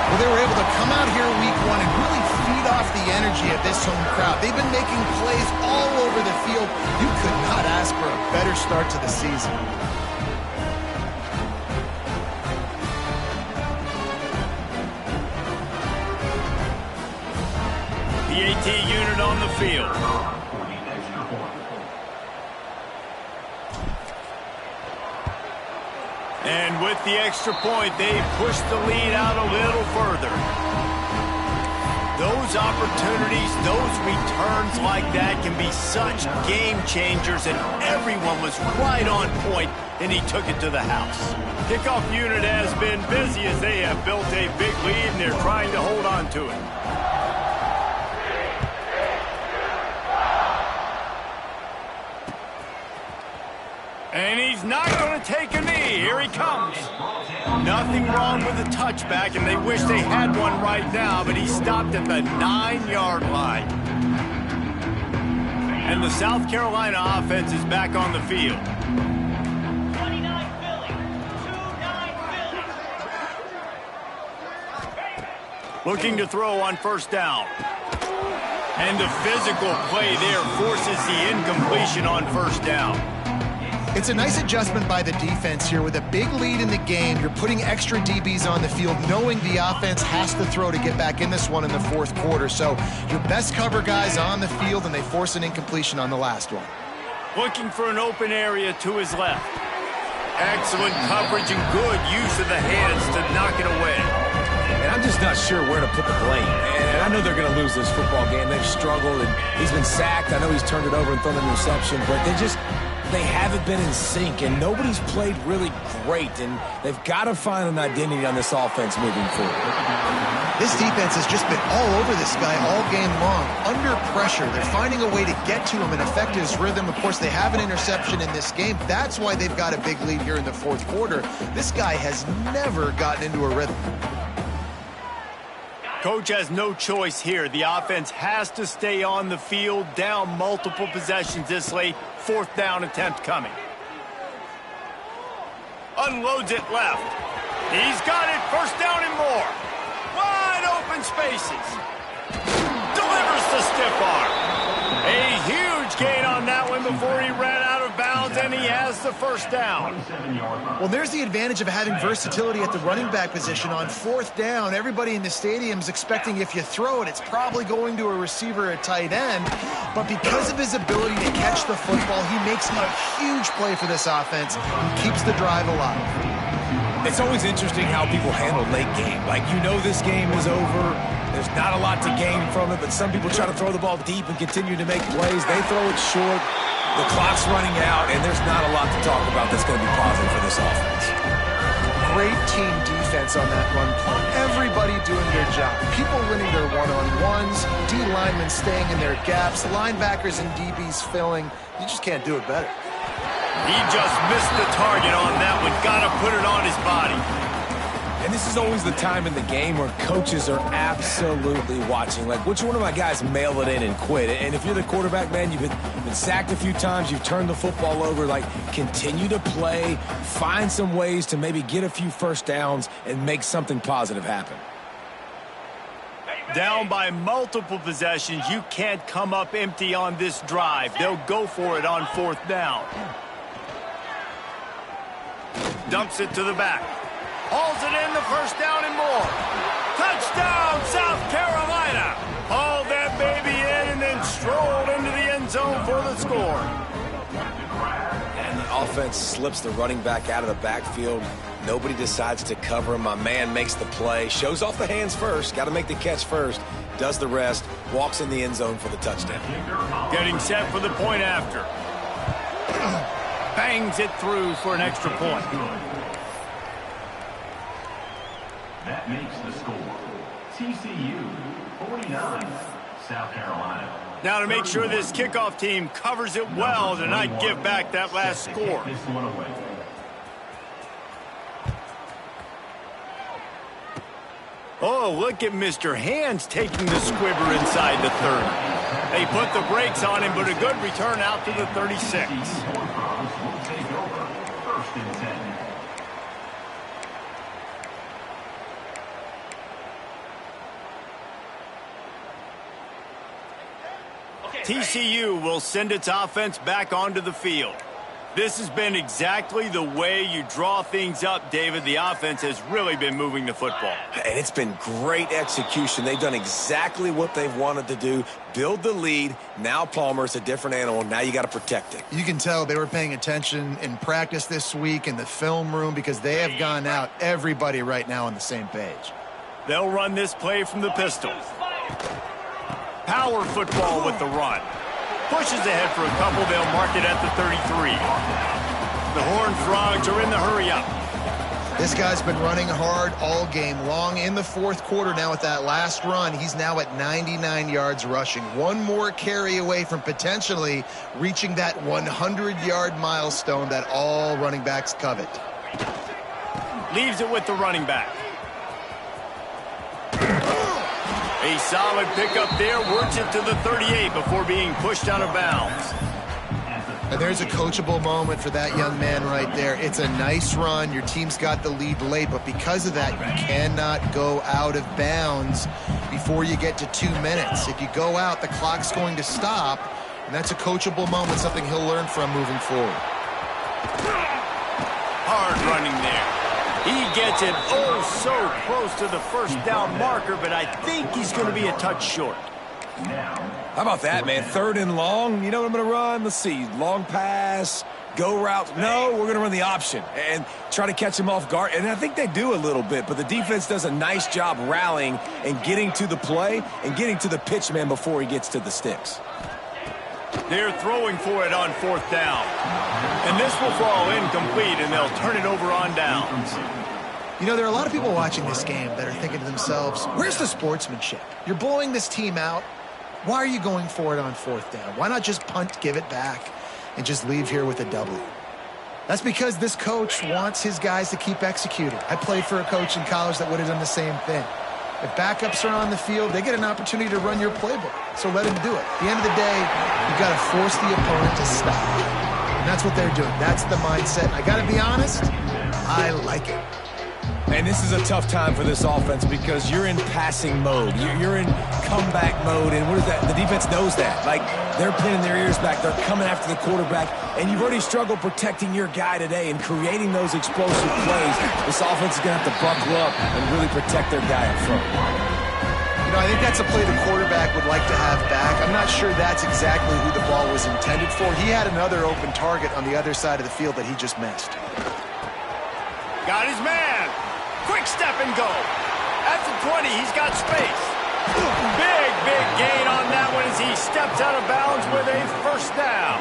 Well, they were able to come out here week 1 and really feed off the energy of this home crowd. They've been making plays all over the field. You could not ask for a better start to the season. the AT unit on the field. And with the extra point, they push the lead out a little further. Those opportunities, those returns like that can be such game changers, and everyone was right on point, and he took it to the house. Kickoff unit has been busy as they have built a big lead, and they're trying to hold on to it. And he's not going to take a knee. Here he comes. Nothing wrong with the touchback, and they wish they had one right now, but he stopped at the 9-yard line. And the South Carolina offense is back on the field. 29 Philly. 2-9 Philly. Looking to throw on first down. And the physical play there forces the incompletion on first down. It's a nice adjustment by the defense here. With a big lead in the game, you're putting extra DBs on the field, knowing the offense has to throw to get back in this one in the fourth quarter. So your best cover guys on the field, and they force an incompletion on the last one. Looking for an open area to his left. Excellent coverage and good use of the hands to knock it away. And I'm just not sure where to put the blame. And I know they're going to lose this football game. They've struggled, and he's been sacked. I know he's turned it over and thrown an interception, but they haven't been in sync, and nobody's played really great, and they've got to find an identity on this offense moving forward. This defense has just been all over this guy all game long. Under pressure, they're finding a way to get to him and affect his rhythm. Of course, they have an interception in this game. That's why they've got a big lead here in the fourth quarter. This guy has never gotten into a rhythm. Coach has no choice here. The offense has to stay on the field, down multiple possessions this late. Fourth down attempt coming. Unloads it left. He's got it. First down and more. Wide open spaces. Delivers the stiff arm. A huge gain on that one before he ran out of bounds, and he has the first down. Well, there's the advantage of having versatility at the running back position. On fourth down, everybody in the stadium is expecting if you throw it, it's probably going to a receiver at tight end. But because of his ability to catch the football, he makes a huge play for this offense and keeps the drive alive. It's always interesting how people handle late game. Like, you know this game is over. There's not a lot to gain from it, but some people try to throw the ball deep and continue to make plays. They throw it short. The clock's running out, and there's not a lot to talk about that's going to be positive for this offense. Great team defense on that run play. Everybody doing their job. People winning their one-on-ones, D linemen staying in their gaps, linebackers and DBs filling. You just can't do it better. He just missed the target on that one. Got to put it on his body. And this is always the time in the game where coaches are absolutely watching. Like, which one of my guys mail it in and quit? And if you're the quarterback, man, you've been sacked a few times, you've turned the football over. Like, continue to play, find some ways to maybe get a few first downs and make something positive happen. Down by multiple possessions, you can't come up empty on this drive. They'll go for it on fourth down. Dumps it to the back. Hauls it in, the first down and more. Touchdown, South Carolina. Hauled that baby in and then strolled into the end zone for the score. And the offense slips the running back out of the backfield. Nobody decides to cover him. My man makes the play. Shows off the hands first. Got to make the catch first. Does the rest. Walks in the end zone for the touchdown. Getting set for the point after. Bangs it through for an extra point. That makes the score. TCU 49, South Carolina. Now to make sure this kickoff team covers it well to not give back that last score. This one away. Oh, look at Mr. Hands taking the squibber inside the 30. They put the brakes on him, but a good return out to the 36. Frogs will take over first and 10. TCU will send its offense back onto the field. This has been exactly the way you draw things up, David. The offense has really been moving the football. And it's been great execution. They've done exactly what they've wanted to do. Build the lead. Now Palmer's a different animal. Now you got to protect it. You can tell they were paying attention in practice this week in the film room because they have gone out, everybody right now on the same page. They'll run this play from the pistol. Power football with the run. Pushes ahead for a couple. They'll mark it at the 33. The Horned Frogs are in the hurry-up. This guy's been running hard all game long. In the fourth quarter now with that last run, he's now at 99 yards rushing. One more carry away from potentially reaching that 100-yard milestone that all running backs covet. Leaves it with the running back. A solid pickup there, works it to the 38 before being pushed out of bounds. And there's a coachable moment for that young man right there. It's a nice run. Your team's got the lead late, but because of that, you cannot go out of bounds before you get to 2 minutes. If you go out, the clock's going to stop, and that's a coachable moment, something he'll learn from moving forward. Hard running there. He gets it oh so close to the first down marker, but I think he's going to be a touch short. How about that, man? 3rd and long. You know what I'm going to run? Let's see. Long pass, go route. No, we're going to run the option and try to catch him off guard. And I think they do a little bit, but the defense does a nice job rallying and getting to the play and getting to the pitch man before he gets to the sticks. They're throwing for it on 4th down. And this will fall incomplete, and they'll turn it over on downs. You know, there are a lot of people watching this game that are thinking to themselves, where's the sportsmanship? You're blowing this team out. Why are you going for it on 4th down? Why not just punt, give it back, and just leave here with a W? That's because this coach wants his guys to keep executing. I played for a coach in college that would have done the same thing. If backups are on the field, they get an opportunity to run your playbook. So let him do it. At the end of the day, you've got to force the opponent to stop. And that's what they're doing. That's the mindset. I got to be honest, I like it. And this is a tough time for this offense because you're in passing mode. You're in comeback mode, and what is that? The defense knows that. Like, they're pinning their ears back. They're coming after the quarterback, and you've already struggled protecting your guy today and creating those explosive plays. This offense is going to have to buckle up and really protect their guy up front. You know, I think that's a play the quarterback would like to have back. I'm not sure that's exactly who the ball was intended for. He had another open target on the other side of the field that he just missed. Got his man. Quick step and go. At the 20, he's got space. Big gain on that one as he steps out of bounds with a 1st down.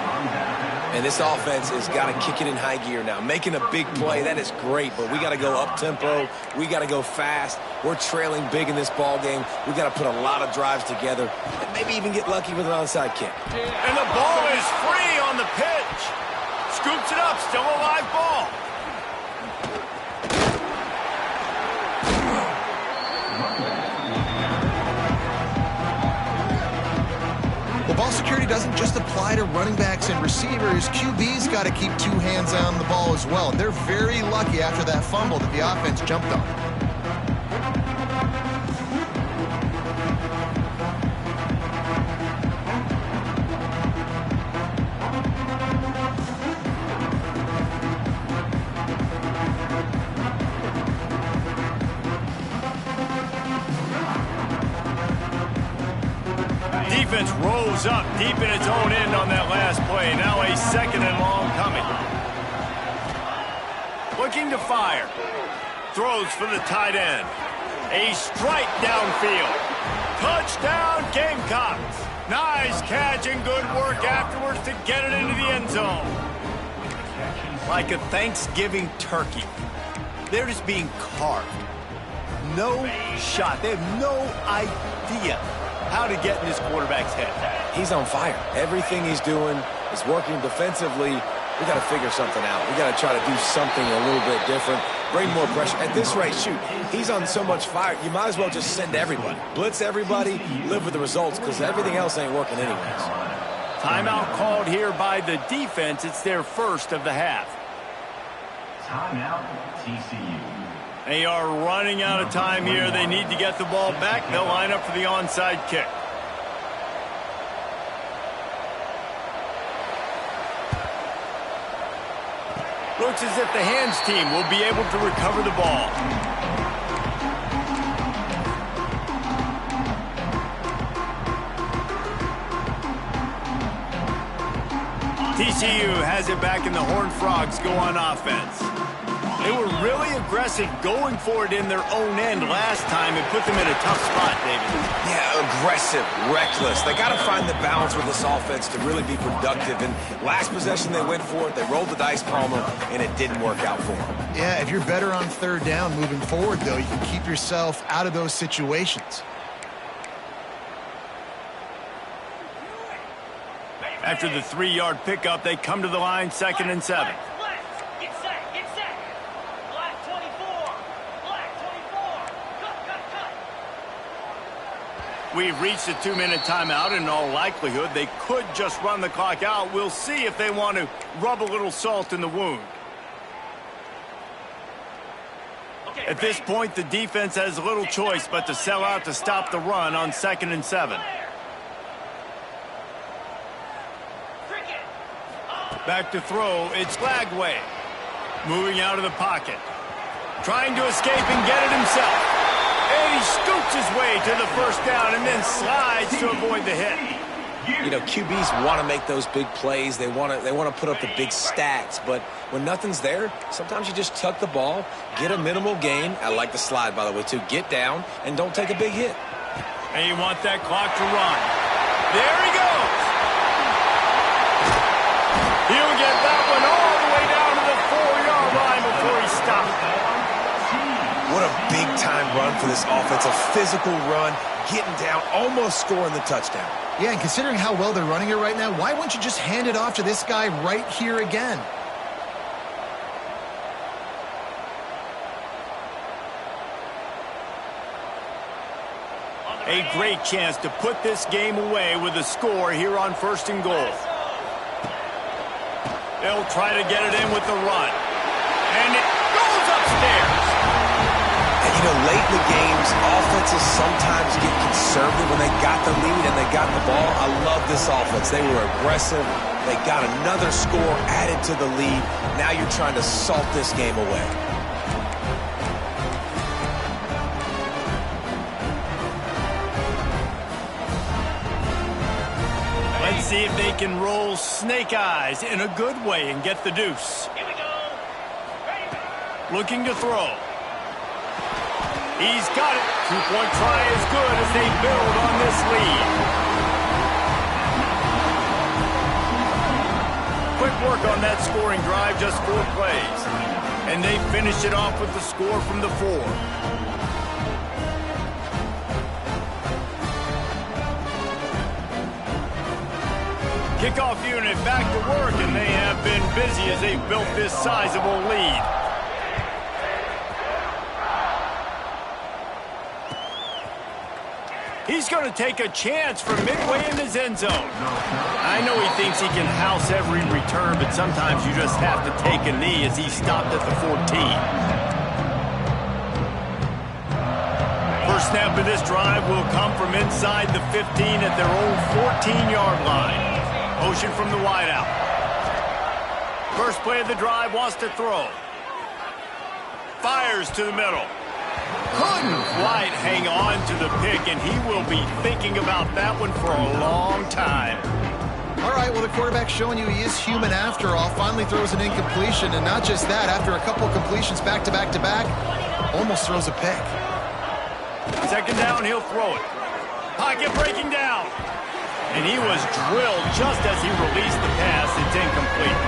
And this offense has got to kick it in high gear now. Making a big play, that is great, but we got to go up-tempo. We got to go fast. We're trailing big in this ball game. We got to put a lot of drives together and maybe even get lucky with an onside kick. And the ball is free on the pitch. Scoops it up, still a live ball. Well, ball security doesn't just apply to running backs and receivers. QB's got to keep 2 hands on the ball as well. They're very lucky after that fumble that the offense jumped on. Defense rolls up deep in its own end on that last play. Now a 2nd and long coming. Looking to fire. Throws for the tight end. A strike downfield. Touchdown Gamecocks. Nice catch and good work afterwards to get it into the end zone. Like a Thanksgiving turkey. They're just being carved. No shot. They have no idea how to get in this quarterback's head. He's on fire. Everything he's doing is working defensively. We got to figure something out. We got to try to do something a little bit different. Bring more pressure. At this rate, shoot, he's on so much fire, you might as well just send everybody. Blitz everybody, live with the results, because everything else ain't working anyways. Timeout called here by the defense. It's their 1st of the half. Timeout, TCU. They are running out of time here. They need to get the ball back. They'll line up for the onside kick. Looks as if the hands team will be able to recover the ball. TCU has it back, and the Horned Frogs go on offense. They were really aggressive going for it in their own end last time and put them in a tough spot, David. Yeah, aggressive, reckless. They got to find the balance with this offense to really be productive. And last possession, they went for it. They rolled the dice, Palmer, and it didn't work out for them. Yeah, if you're better on third down moving forward, though, you can keep yourself out of those situations. After the 3-yard pickup, they come to the line, 2nd and 7. We've reached a 2-minute timeout, and in all likelihood, they could just run the clock out. We'll see if they want to rub a little salt in the wound. At this point, the defense has little choice but to sell out to stop the run on 2nd and 7. Back to throw, it's Flagway. Moving out of the pocket. Trying to escape and get it himself. And he scoots his way to the first down and then slides to avoid the hit. You know, QBs want to make those big plays. They want to put up the big stats. But when nothing's there, sometimes you just tuck the ball, get a minimal gain. I like the slide, by the way, too. Get down and don't take a big hit. And you want that clock to run. There he goes. He'll get that one all the way down to the 4-yard line before he stops. What a big-time run for this offense. A physical run, getting down, almost scoring the touchdown. Yeah, and considering how well they're running it right now, why wouldn't you just hand it off to this guy right here again? A great chance to put this game away with a score here on 1st and goal. They'll try to get it in with the run. And it goes upstairs. And, you know, late in the games, offenses sometimes get conservative when they got the lead and they got the ball. I love this offense. They were aggressive. They got another score added to the lead. Now you're trying to salt this game away. Let's see if they can roll snake eyes in a good way and get the deuce. Here we go. Looking to throw. He's got it. 2-point try is good as they build on this lead. Quick work on that scoring drive, just 4 plays. And they finish it off with the score from the 4. Kickoff unit back to work, and they have been busy as they've built this sizable lead. He's going to take a chance from midway in his end zone. I know he thinks he can house every return, but sometimes you just have to take a knee as he stopped at the 14. First snap of this drive will come from inside the 15 at their own 14-yard line. Motion from the wideout. First play of the drive, wants to throw. Fires to the middle. Couldn't quite hang on to the pick, and he will be thinking about that one for a long time. All right, well, the quarterback's showing you he is human after all. Finally throws an incompletion, and not just that, after a couple completions back-to-back-to-back, almost throws a pick. 2nd down, he'll throw it. Pocket breaking down. And he was drilled just as he released the pass. It's incomplete.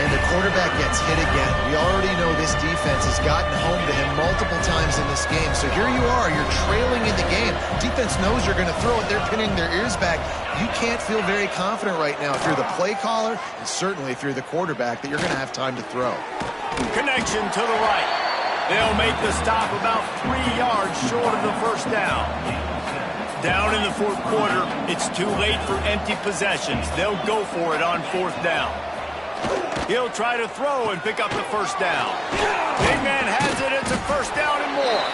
And the quarterback gets hit again. We already know this defense has gotten home to him multiple times in this game. So here you are, you're trailing in the game. Defense knows you're going to throw it. They're pinning their ears back. You can't feel very confident right now if you're the play caller, and certainly if you're the quarterback, that you're going to have time to throw. Connection to the right. They'll make the stop about 3 yards short of the first down. Down in the 4th quarter, it's too late for empty possessions. They'll go for it on 4th down. He'll try to throw and pick up the first down. Big man has it. It's a first down and more.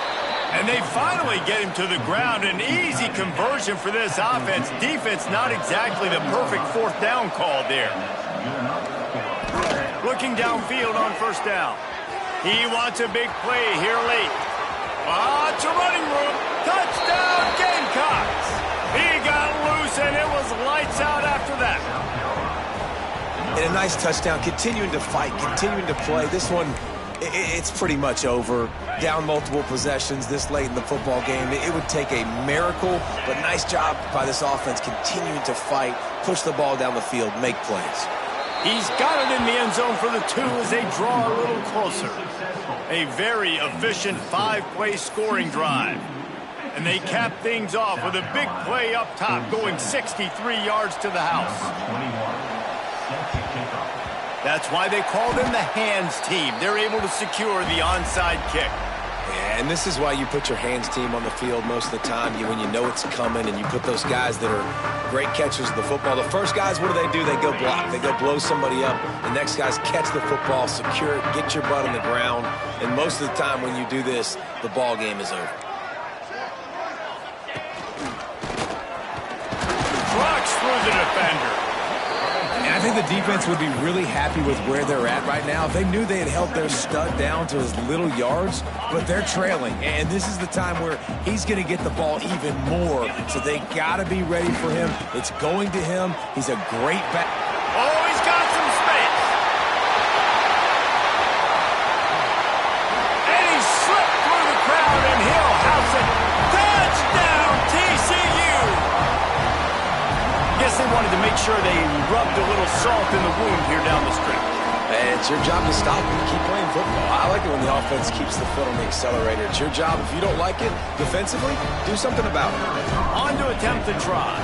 And they finally get him to the ground. An easy conversion for this offense. Defense, not exactly the perfect 4th down call there. Looking downfield on first down. He wants a big play here late. Lots of running room. Touchdown, Gamecocks. He got loose, and it was lights out after that. And a nice touchdown, continuing to fight, continuing to play. This one, it's pretty much over. Down multiple possessions this late in the football game. It would take a miracle, but nice job by this offense continuing to fight, push the ball down the field, make plays. He's got it in the end zone for the 2 as they draw a little closer. A very efficient 5-play scoring drive. And they cap things off with a big play up top, going 63 yards to the house. That's why they call them the hands team. They're able to secure the onside kick. Yeah, and this is why you put your hands team on the field most of the time. When you know it's coming, and you put those guys that are great catchers of the football. The first guys, what do? They go block. They go blow somebody up. The next guys catch the football, secure it, get your butt on the ground. And most of the time when you do this, the ball game is over. Trucks through the defender. And I think the defense would be really happy with where they're at right now. They knew they had held their stud down to as little yards, but they're trailing. And this is the time where he's going to get the ball even more. So they got to be ready for him. It's going to him. He's a great back. Oh, he's got some space. And he slipped through the crowd, and he'll house it. Touchdown, TCU. Guess they wanted to make sure they rubbed a little salt in the wound here down the stretch. And it's your job to stop him. Keep playing football. I like it when the offense keeps the foot on the accelerator. It's your job. If you don't like it defensively, do something about it. On to attempt to try.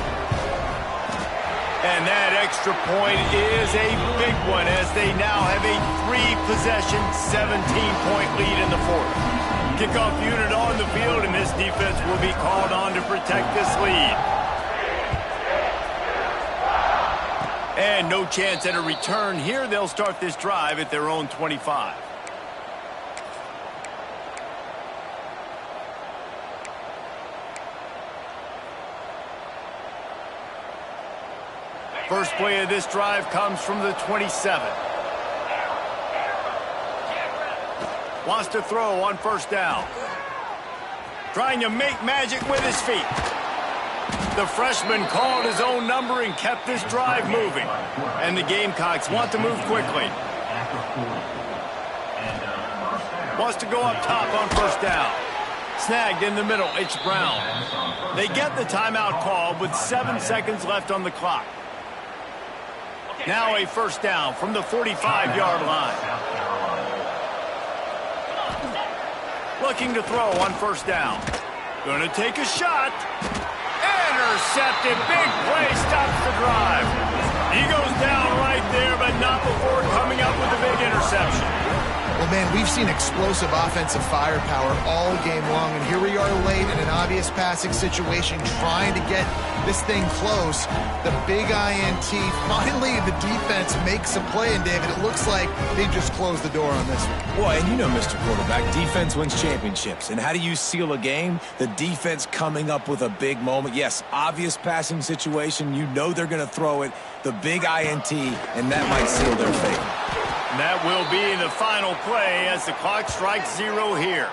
And that extra point is a big one as they now have a 3-possession, 17-point lead in the 4th. Kickoff unit on the field, and this defense will be called on to protect this lead. And no chance at a return here. They'll start this drive at their own 25. First play of this drive comes from the 27. Wants to throw on first down. Trying to make magic with his feet. The freshman called his own number and kept this drive moving. And the Gamecocks want to move quickly. Wants to go up top on first down. Snagged in the middle, it's Brown. They get the timeout called with 7 seconds left on the clock. Now a first down from the 45-yard line. Looking to throw on first down. Going to take a shot. Intercepted. Big play stops the drive. He goes down right there, but not before coming up with a big interception. Well, man, we've seen explosive offensive firepower all game long, and here we are late in an obvious passing situation trying to get this thing close. The big INT, finally the defense makes a play, and David, it looks like they just closed the door on this one. Boy, and you know, Mr. Quarterback, defense wins championships. And how do you seal a game? The defense coming up with a big moment. Yes, obvious passing situation. You know they're going to throw it. The big INT, and that might seal their fate. And that will be the final play as the clock strikes 0 here.